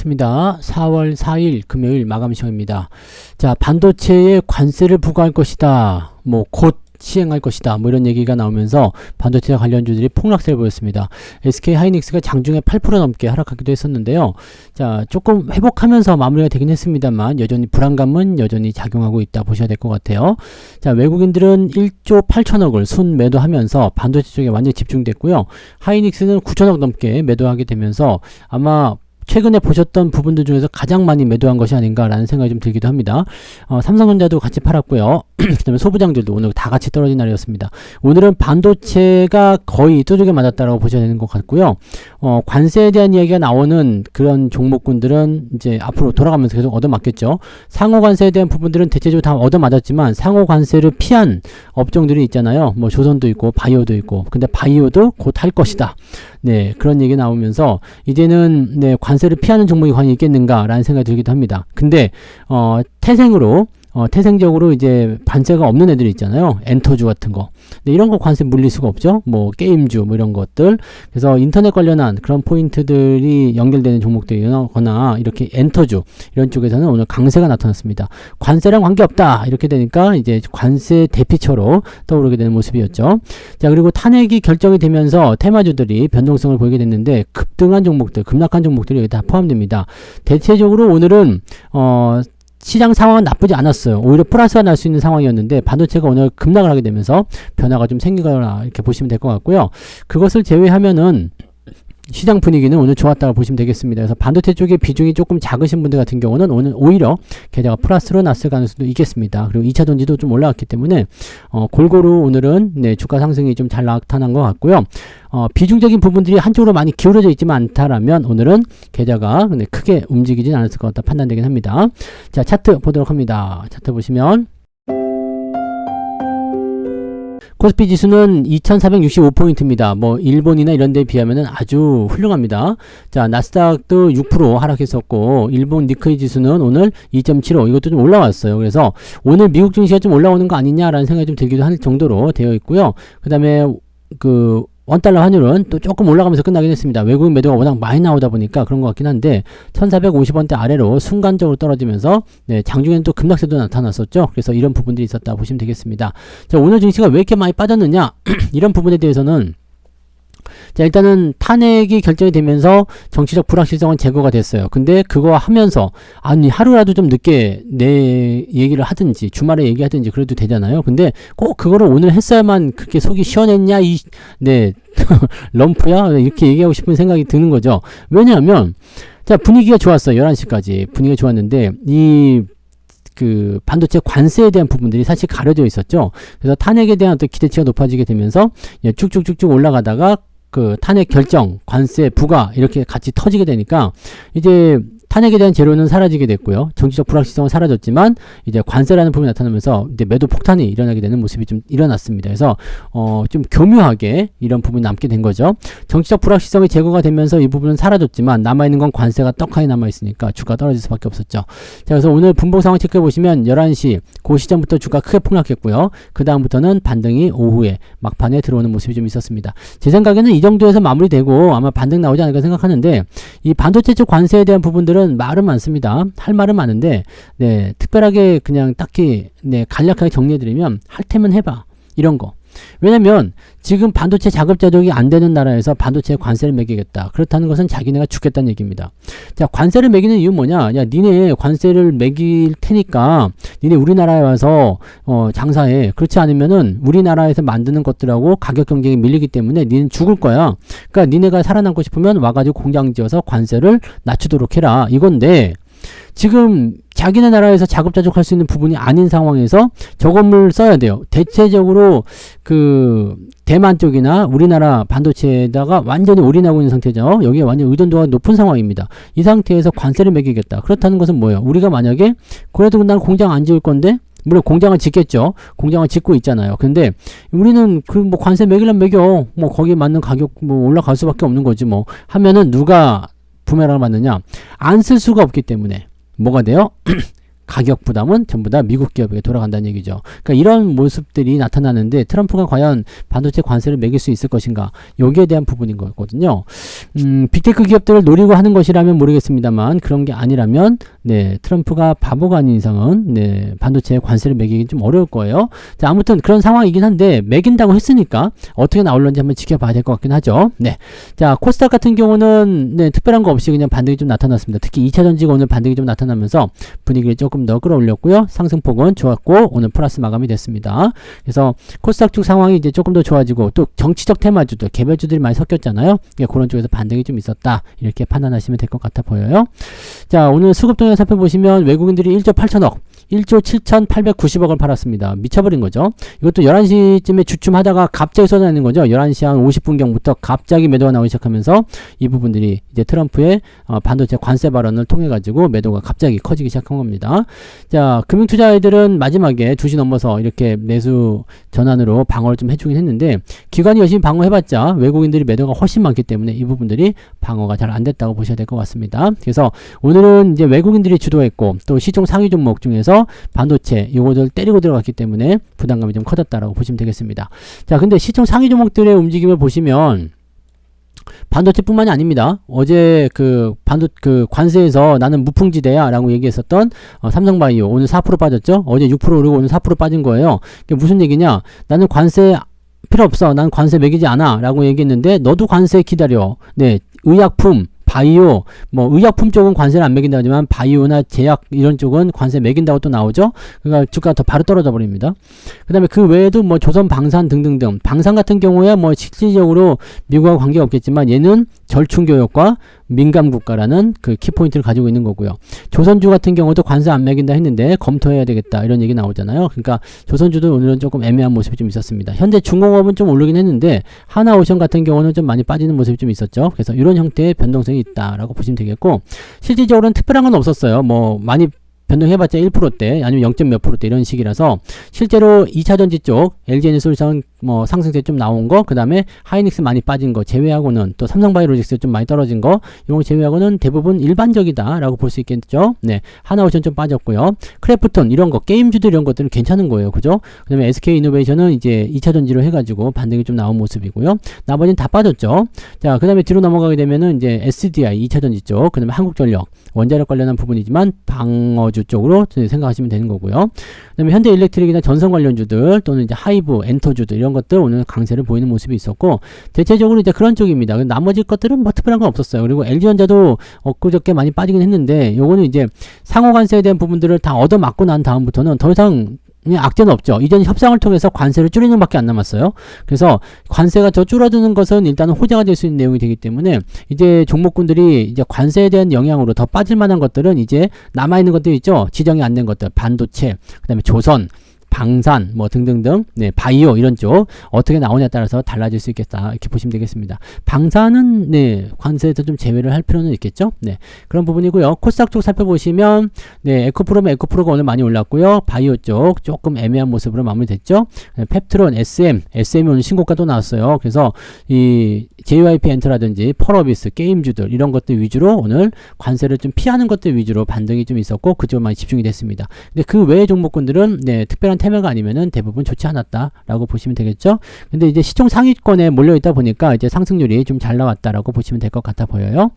반갑습니다. 4월 4일 금요일 마감 시간입니다. 자, 반도체에 관세를 부과할 것이다. 곧 시행할 것이다. 이런 얘기가 나오면서 반도체 관련주들이 폭락세를 보였습니다. SK 하이닉스가 장중에 8% 넘게 하락하기도 했었는데요. 자, 조금 회복하면서 마무리가 되긴 했습니다만 여전히 불안감은 여전히 작용하고 있다 보셔야 될 것 같아요. 자, 외국인들은 1조 8천억을 순 매도하면서 반도체 쪽에 완전히 집중됐고요. 하이닉스는 9천억 넘게 매도하게 되면서 아마 최근에 보셨던 부분들 중에서 가장 많이 매도한 것이 아닌가라는 생각이 좀 들기도 합니다. 삼성전자도 같이 팔았고요. 그 다음에 소부장들도 오늘 다 같이 떨어진 날이었습니다. 오늘은 반도체가 거의 두들겨 맞았다라고 보셔야 되는 것 같고요. 관세에 대한 이야기가 나오는 그런 종목군들은 이제 앞으로 돌아가면서 계속 얻어맞겠죠. 상호 관세에 대한 부분들은 대체적으로 다 얻어맞았지만 상호 관세를 피한 업종들이 있잖아요. 조선도 있고 바이오도 있고. 근데 바이오도 곧 할 것이다. 네, 그런 얘기 나오면서 이제는 네, 관세를 피하는 종목이 과연 있겠는가라는 생각이 들기도 합니다. 근데 태생적으로 이제 관세가 없는 애들이 있잖아요. 엔터주 같은 거. 근데 이런 거 관세 물릴 수가 없죠. 게임주 이런 것들. 그래서 인터넷 관련한 그런 포인트들이 연결되는 종목들이거나 이렇게 엔터주 이런 쪽에서는 오늘 강세가 나타났습니다. 관세랑 관계없다. 이렇게 되니까 이제 관세 대피처로 떠오르게 되는 모습이었죠. 자, 그리고 탄핵이 결정이 되면서 테마주들이 변동성을 보이게 됐는데 급등한 종목들, 급락한 종목들이 여기 다 포함됩니다. 대체적으로 오늘은 시장 상황은 나쁘지 않았어요. 오히려 플러스가 날 수 있는 상황이었는데 반도체가 오늘 급락을 하게 되면서 변화가 좀 생기거나 이렇게 보시면 될 것 같고요. 그것을 제외하면은 시장 분위기는 오늘 좋았다고 보시면 되겠습니다. 그래서 반도체 쪽의 비중이 조금 작으신 분들 같은 경우는 오늘 오히려 계좌가 플러스로 났을 가능성도 있겠습니다. 그리고 2차전지도 좀 올라왔기 때문에 골고루 오늘은 네, 주가 상승이 좀 잘 나타난 것 같고요. 비중적인 부분들이 한쪽으로 많이 기울어져 있지만 않다라면 오늘은 계좌가 크게 움직이진 않았을 것 같다 판단되긴 합니다. 자, 차트 보도록 합니다. 차트 보시면 코스피 지수는 2465포인트입니다. 일본이나 이런 데에 비하면 아주 훌륭합니다. 자, 나스닥도 6% 하락했었고, 일본 니케이 지수는 오늘 2.75, 이것도 좀 올라왔어요. 그래서 오늘 미국 증시가 좀 올라오는 거 아니냐라는 생각이 좀 들기도 할 정도로 되어 있고요. 그 다음에 원달러 환율은 또 조금 올라가면서 끝나긴 했습니다. 외국인 매도가 워낙 많이 나오다 보니까 그런 것 같긴 한데 1450원대 아래로 순간적으로 떨어지면서 네, 장중에는 또 급락세도 나타났었죠. 그래서 이런 부분들이 있었다 보시면 되겠습니다. 자, 오늘 증시가 왜 이렇게 많이 빠졌느냐 이런 부분에 대해서는 자, 일단은 탄핵이 결정이 되면서 정치적 불확실성은 제거가 됐어요. 근데 그거 하면서 하루라도 좀 늦게 내 얘기를 하든지 주말에 얘기하든지 그래도 되잖아요. 근데 꼭 그거를 오늘 했어야만 그렇게 속이 시원했냐 네 럼프야 이렇게 얘기하고 싶은 생각이 드는 거죠. 왜냐하면 자, 분위기가 좋았어요. 11시까지 분위기가 좋았는데 반도체 관세에 대한 부분들이 사실 가려져 있었죠. 그래서 탄핵에 대한 어떤 기대치가 높아지게 되면서 쭉쭉쭉쭉 올라가다가 탄핵 결정, 관세, 부과 이렇게 같이 터지게 되니까 이제 탄핵에 대한 재료는 사라지게 됐고요. 정치적 불확실성은 사라졌지만 이제 관세라는 부분이 나타나면서 이제 매도 폭탄이 일어나게 되는 모습이 좀 일어났습니다. 그래서 좀 교묘하게 이런 부분이 남게 된 거죠. 정치적 불확실성이 제거가 되면서 이 부분은 사라졌지만 남아있는 건 관세가 떡하니 남아있으니까 주가 떨어질 수밖에 없었죠. 자, 그래서 오늘 분봉 상황 체크해 보시면 11시 그 시점부터 주가 크게 폭락했고요. 그 다음부터는 반등이 오후에 막판에 들어오는 모습이 좀 있었습니다. 제 생각에는 이 정도에서 마무리되고 아마 반등 나오지 않을까 생각하는데 이 반도체 쪽 관세에 대한 부분들은 말은 많습니다. 할 말은 많은데 네, 특별하게 그냥 딱히 네, 간략하게 정리해드리면 할 테면 해봐 이런 거. 왜냐면 지금 반도체 자급 자족이 안 되는 나라에서 반도체에 관세를 매기겠다. 그렇다는 것은 자기네가 죽겠다는 얘기입니다. 자, 관세를 매기는 이유는 뭐냐? 야, 니네 관세를 매길 테니까 니네 우리나라에 와서 장사해. 그렇지 않으면은 우리나라에서 만드는 것들하고 가격 경쟁이 밀리기 때문에 니는 죽을 거야. 그러니까 니네가 살아남고 싶으면 와가지고 공장 지어서 관세를 낮추도록 해라. 이건데 지금 자기네 나라에서 자급자족할 수 있는 부분이 아닌 상황에서 저것을 써야 돼요. 대체적으로 대만 쪽이나 우리나라 반도체에다가 완전히 올인하고 있는 상태죠. 여기에 완전 의존도가 높은 상황입니다. 이 상태에서 관세를 매기겠다. 그렇다는 것은 뭐예요? 우리가 만약에 그래도 난 공장 안 지을 건데 물론 공장을 짓겠죠. 공장을 짓고 있잖아요. 근데 우리는 관세 매기려면 매겨. 거기에 맞는 가격 올라갈 수밖에 없는 거지 하면은 누가 부메랑을 맞느냐? 안 쓸 수가 없기 때문에 뭐가 돼요? 가격 부담은 전부 다 미국 기업에게 돌아간다는 얘기죠. 그러니까 이런 모습들이 나타나는데 트럼프가 과연 반도체 관세를 매길 수 있을 것인가? 여기에 대한 부분인 거거든요. 빅테크 기업들을 노리고 하는 것이라면 모르겠습니다만 그런 게 아니라면 네, 트럼프가 바보가 아닌 이상은 네, 반도체 관세를 매기기 좀 어려울 거예요. 자, 아무튼 그런 상황이긴 한데 매긴다고 했으니까 어떻게 나올런지 한번 지켜봐야 될 것 같긴 하죠. 네. 자, 코스닥 같은 경우는 네, 특별한 거 없이 그냥 반등이 좀 나타났습니다. 특히 2차 전지가 오늘 반등이 좀 나타나면서 분위기를 조금 더 끌어올렸고요. 상승폭은 좋았고 오늘 플러스 마감이 됐습니다. 그래서 코스닥 쪽 상황이 이제 조금 더 좋아지고 또 정치적 테마주들, 개별주들이 많이 섞였잖아요. 그런 쪽에서 반등이 좀 있었다. 이렇게 판단하시면 될 것 같아 보여요. 자, 오늘 수급 동향 살펴보시면 외국인들이 1조 8천억, 1조 7,890억을 팔았습니다. 미쳐버린 거죠. 이것도 11시쯤에 주춤하다가 갑자기 쏟아내는 거죠. 11시 한 50분경부터 갑자기 매도가 나오기 시작하면서 이 부분들이 이제 트럼프의 반도체 관세 발언을 통해 가지고 매도가 갑자기 커지기 시작한 겁니다. 자, 금융투자자들은 마지막에 2시 넘어서 이렇게 매수 전환으로 방어를 좀 해주긴 했는데 기관이 열심히 방어해봤자 외국인들이 매도가 훨씬 많기 때문에 이 부분들이 방어가 잘 안 됐다고 보셔야 될 것 같습니다. 그래서 오늘은 이제 외국인들이 주도했고 또 시총 상위 종목 중에서 반도체 요거를 때리고 들어갔기 때문에 부담감이 좀 커졌다라고 보시면 되겠습니다. 자, 근데 시총 상위 종목들의 움직임을 보시면 반도체뿐만이 아닙니다. 어제 그 관세에서 나는 무풍지대야 라고 얘기했었던 삼성바이오 오늘 4% 빠졌죠. 어제 6% 오르고 오늘 4% 빠진 거예요. 그게 무슨 얘기냐? 나는 관세 필요 없어. 난 관세 매기지 않아 라고 얘기했는데 너도 관세 기다려. 네, 의약품 바이오, 뭐 의약품 쪽은 관세를 안 매긴다고 하지만 바이오나 제약 이런 쪽은 관세 매긴다고 또 나오죠. 그러니까 주가가 더 바로 떨어져 버립니다. 그 다음에 그 외에도 뭐 조선 방산 등등등, 방산 같은 경우에 뭐 실질적으로 미국하고 관계가 없겠지만 얘는 절충교역과 민감국가라는 그 키포인트를 가지고 있는 거고요. 조선주 같은 경우도 관세 안 매긴다 했는데 검토해야 되겠다 이런 얘기 나오잖아요. 그러니까 조선주도 오늘은 조금 애매한 모습이 좀 있었습니다. 현재 중공업은 좀 오르긴 했는데 하나오션 같은 경우는 좀 많이 빠지는 모습이 좀 있었죠. 그래서 이런 형태의 변동성이 있다라고 보시면 되겠고 실질적으로는 특별한 건 없었어요. 뭐 많이 변동해봤자 1%대 아니면 0. 몇 %대 이런 식이라서 실제로 2차 전지 쪽 LG에너지솔루션 뭐 상승세 좀 나온 거, 그 다음에 하이닉스 많이 빠진 거 제외하고는 또 삼성바이오로직스 좀 많이 떨어진 거 이런 거 제외하고는 대부분 일반적이다라고 볼 수 있겠죠. 네, 하나오션 좀 빠졌고요. 크래프톤 이런 거 게임주들 이런 것들은 괜찮은 거예요, 그죠? 그 다음에 SK이노베이션은 이제 2차 전지로 해가지고 반등이 좀 나온 모습이고요. 나머지는 다 빠졌죠. 자, 그 다음에 뒤로 넘어가게 되면은 이제 SDI 2차 전지 쪽, 그 다음에 한국전력 원자력 관련한 부분이지만 방어주 쪽으로 생각하시면 되는 거고요. 그 다음에 현대일렉트릭이나 전선 관련주들 또는 이제 하이브, 엔터주들 이런 것들 오늘 강세를 보이는 모습이 있었고 대체적으로 이제 그런 쪽입니다. 나머지 것들은 뭐 특별한 건 없었어요. 그리고 LG전자도 엊그저께 많이 빠지긴 했는데 요거는 이제 상호관세에 대한 부분들을 다 얻어맞고 난 다음부터는 더 이상 악재는 없죠. 이전 협상을 통해서 관세를 줄이는 밖에 안 남았어요. 그래서 관세가 더 줄어드는 것은 일단은 호재가 될 수 있는 내용이 되기 때문에 이제 종목군들이 이제 관세에 대한 영향으로 더 빠질 만한 것들은 이제 남아있는 것들 있죠. 지정이 안 된 것들, 반도체, 그 다음에 조선, 방산 뭐 등등등 네, 바이오 이런 쪽 어떻게 나오냐에 따라서 달라질 수 있겠다 이렇게 보시면 되겠습니다. 방산은 네, 관세에서 좀 제외를 할 필요는 있겠죠. 네, 그런 부분이고요. 코스닥 쪽 살펴보시면 네, 에코프로면 에코프로가 오늘 많이 올랐고요. 바이오 쪽 조금 애매한 모습으로 마무리됐죠. 네, 펩트론, SM이 오늘 신고가 또 나왔어요. 그래서 이 JYP 엔터라든지 펄어비스, 게임주들 이런 것들 위주로 오늘 관세를 좀 피하는 것들 위주로 반등이 좀 있었고 그쪽으로 많이 집중이 됐습니다. 근데 그 외의 종목군들은 네, 특별한 테마가 아니면은 대부분 좋지 않았다라고 보시면 되겠죠. 근데 이제 시총 상위권에 몰려 있다 보니까 이제 상승률이 좀 잘 나왔다라고 보시면 될 것 같아 보여요.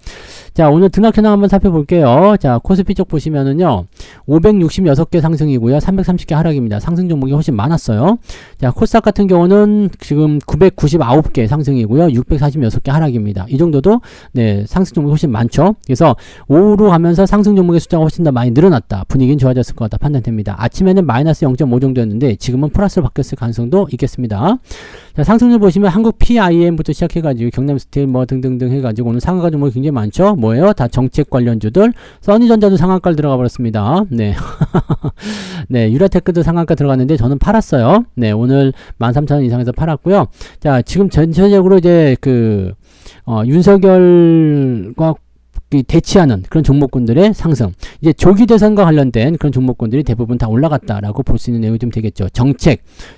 자, 오늘 등락 현황 한번 살펴볼게요. 자, 코스피 쪽 보시면은요, 566개 상승이고요, 330개 하락입니다. 상승 종목이 훨씬 많았어요. 자, 코스닥 같은 경우는 지금 999개 상승이고요, 646개 하락입니다. 이 정도도 네, 상승 종목이 훨씬 많죠. 그래서 오후로 가면서 상승 종목의 숫자가 훨씬 더 많이 늘어났다. 분위기는 좋아졌을 것 같다 판단됩니다. 아침에는 마이너스 0.5 정도였는데 지금은 플러스로 바뀌었을 가능성도 있겠습니다. 자, 상승률 보시면 한국 PIM부터 시작해가지고 경남스틸 뭐 등등등 해가지고 오늘 상한가 종목이 굉장히 많죠. 뭐예요? 다 정책 관련주들. 써니전자도 상한가를 들어가 버렸습니다. 네. 네, 유라테크도 상한가 들어갔는데 저는 팔았어요. 네, 오늘 13,000원 이상에서 팔았고요. 자, 지금 전체적으로 이제 윤석열과 대치하는 그런 종목군들의 상승. 이제 조기 대선과 관련된 그런 종목군들이 대부분 다 올라갔다라고 볼 수 있는 내용이 좀 되겠죠.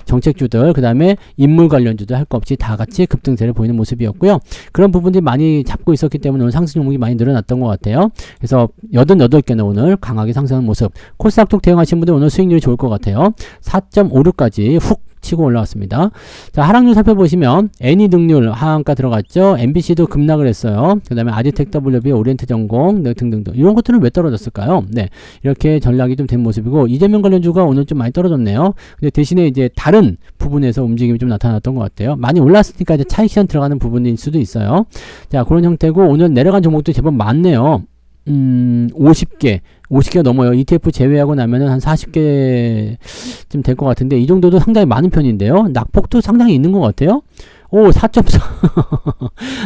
정책주들, 그 다음에 인물 관련주들 할 거 없이 다 같이 급등세를 보이는 모습이었고요. 그런 부분들이 많이 잡고 있었기 때문에 오늘 상승 종목이 많이 늘어났던 것 같아요. 그래서 88개는 오늘 강하게 상승하는 모습. 코스닥 대응하신 분들 오늘 수익률이 좋을 것 같아요. 4.56까지 훅 치고 올라왔습니다. 자, 하락률 살펴보시면 애니 등률 하한가 들어갔죠. MBC도 급락을 했어요. 그 다음에 아디텍 WB, 오리엔트전공 등등등. 이런 것들은 왜 떨어졌을까요? 네, 이렇게 전략이 좀 된 모습이고 이재명 관련주가 오늘 좀 많이 떨어졌네요. 근데 대신에 이제 다른 부분에서 움직임이 좀 나타났던 것 같아요. 많이 올랐으니까 이제 차익 실현 들어가는 부분일 수도 있어요. 자, 그런 형태고 오늘 내려간 종목도 제법 많네요. 50개가 넘어요. ETF 제외하고 나면은 한 40개쯤 될 것 같은데 이 정도도 상당히 많은 편인데요. 낙폭도 상당히 있는 것 같아요. 오, 4.4.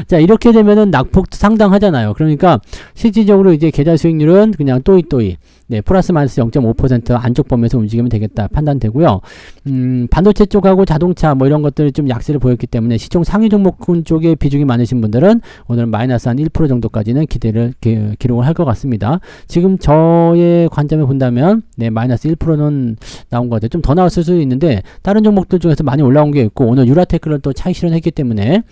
자, 이렇게 되면은 낙폭도 상당하잖아요. 그러니까 실질적으로 이제 계좌 수익률은 그냥 또이또이. 네, 플러스 마이너스 0.5% 안쪽 범위에서 움직이면 되겠다 판단되고요. 반도체 쪽하고 자동차 뭐 이런 것들이 좀 약세를 보였기 때문에 시총 상위 종목군 쪽에 비중이 많으신 분들은 오늘 마이너스 한 1% 정도까지는 기록을 할 것 같습니다. 지금 저의 관점에 본다면 네, 마이너스 1%는 나온 것 같아요. 좀 더 나왔을 수도 있는데 다른 종목들 중에서 많이 올라온 게 있고 오늘 유라테크를 또 차익 실현했기 때문에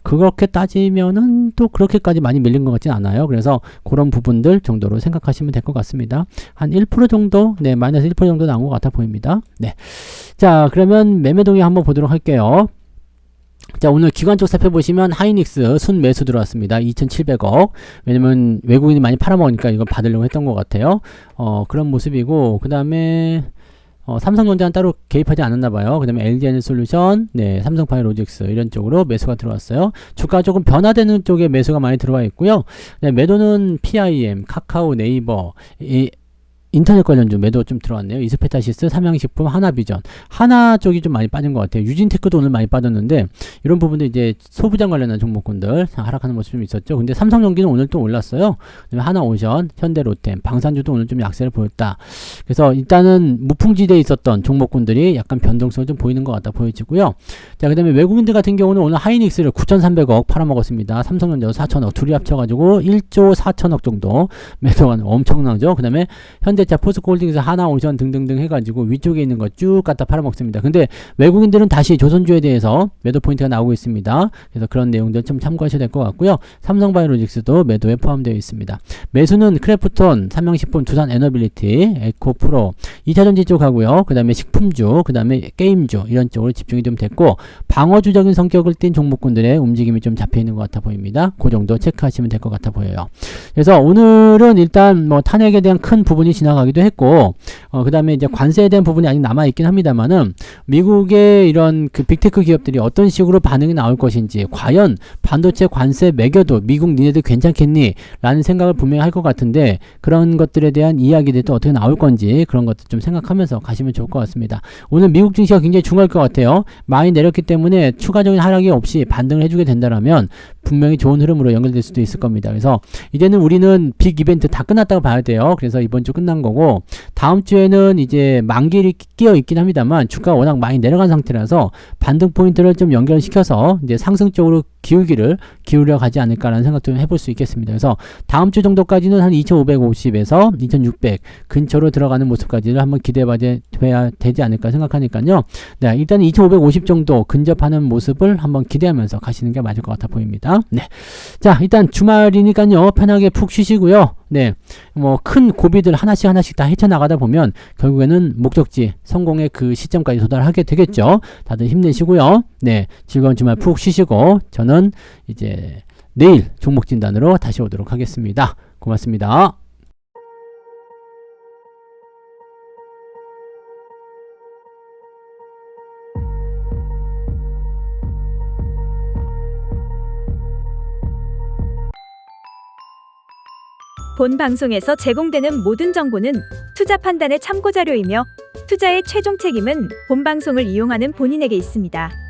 그렇게 따지면은 또 그렇게까지 많이 밀린 것 같진 않아요. 그래서 그런 부분들 정도로 생각하시면 될 것 같습니다. 한 1% 정도, 네, 마이너스 1% 정도 나온 것 같아 보입니다. 네. 자, 그러면 매매 동향 한번 보도록 할게요. 자, 오늘 기관 쪽 살펴보시면 하이닉스 순 매수 들어왔습니다. 2,700억. 왜냐면 외국인이 많이 팔아먹으니까 이걸 받으려고 했던 것 같아요. 그런 모습이고, 그 다음에 삼성전자는 따로 개입하지 않았나봐요. 그 다음에 LG에너솔루션, 네, 삼성바이오로직스 이런 쪽으로 매수가 들어왔어요. 주가 조금 변화되는 쪽에 매수가 많이 들어와 있고요. 네, 매도는 PIM, 카카오, 네이버, 인터넷 관련주 매도 좀 들어왔네요. 이스페타시스, 삼양식품, 하나비전. 하나 쪽이 좀 많이 빠진 것 같아요. 유진테크도 오늘 많이 빠졌는데 이런 부분도 이제 소부장 관련한 종목군들 하락하는 모습이 좀 있었죠. 근데 삼성전기는 오늘 또 올랐어요. 그다음에 하나오션, 현대로템, 방산주도 오늘 좀 약세를 보였다. 그래서 일단은 무풍지대에 있었던 종목군들이 약간 변동성을 좀 보이는 것 같다 보여지고요. 자, 그다음에 외국인들 같은 경우는 오늘 하이닉스를 9,300억 팔아먹었습니다. 삼성전자도 4,000억, 둘이 합쳐가지고 1조 4천억 정도 매도가 엄청나죠. 그다음에 현대차, 포스코홀딩스, 하나오션 등등등 해가지고 위쪽에 있는 거 쭉 갖다 팔아먹습니다. 근데 외국인들은 다시 조선주에 대해서 매도 포인트가 나오고 있습니다. 그래서 그런 내용들 좀 참고하셔야 될 것 같고요. 삼성바이오로직스도 매도에 포함되어 있습니다. 매수는 크래프톤, 삼양식품, 두산에너빌리티, 에코프로, 2차전지 쪽 하고요. 그 다음에 식품주, 그 다음에 게임주 이런 쪽으로 집중이 좀 됐고 방어주적인 성격을 띈 종목군들의 움직임이 좀 잡혀있는 것 같아 보입니다. 그 정도 체크하시면 될 것 같아 보여요. 그래서 오늘은 일단 뭐 탄핵에 대한 큰 부분이 지나가기도 했고 그 다음에 이제 관세에 대한 부분이 아직 남아있긴 합니다만은 미국의 이런 그 빅테크 기업들이 어떤 식으로 반응이 나올 것인지 과연 반도체 관세 매겨도 미국 니네들 괜찮겠니? 라는 생각을 분명히 할 것 같은데 그런 것들에 대한 이야기들이 또 어떻게 나올 건지 그런 것들 좀 생각하면서 가시면 좋을 것 같습니다. 오늘 미국 증시가 굉장히 중요할 것 같아요. 많이 내렸기 때문에 추가적인 하락이 없이 반등을 해주게 된다면 분명히 좋은 흐름으로 연결될 수도 있을 겁니다. 그래서 이제는 우리는 빅 이벤트 다 끝났다고 봐야 돼요. 그래서 이번 주 끝난 거고 다음 주에는 이제 만기일이 끼어 있긴 합니다만 주가가 워낙 많이 내려간 상태라서 반등 포인트를 좀 연결시켜서 이제 상승 쪽으로 기울여 가지 않을까라는 생각도 좀 해볼 수 있겠습니다. 그래서 다음 주 정도까지는 한 2550에서 2600 근처로 들어가는 모습까지를 한번 기대해봐야 되지 않을까 생각하니까요. 네, 일단 2550 정도 근접하는 모습을 한번 기대하면서 가시는 게 맞을 것 같아 보입니다. 네, 자, 일단 주말이니까요. 편하게 푹 쉬시고요. 네, 뭐 큰 고비들 하나씩 다 헤쳐나가다 보면 결국에는 목적지 성공의 그 시점까지 도달하게 되겠죠. 다들 힘내시고요. 네, 즐거운 주말 푹 쉬시고 저는 이제 내일 종목 진단으로 다시 오도록 하겠습니다. 고맙습니다. 본 방송에서 제공되는 모든 정보는 투자 판단의 참고 자료이며 투자의 최종 책임은 본 방송을 이용하는 본인에게 있습니다.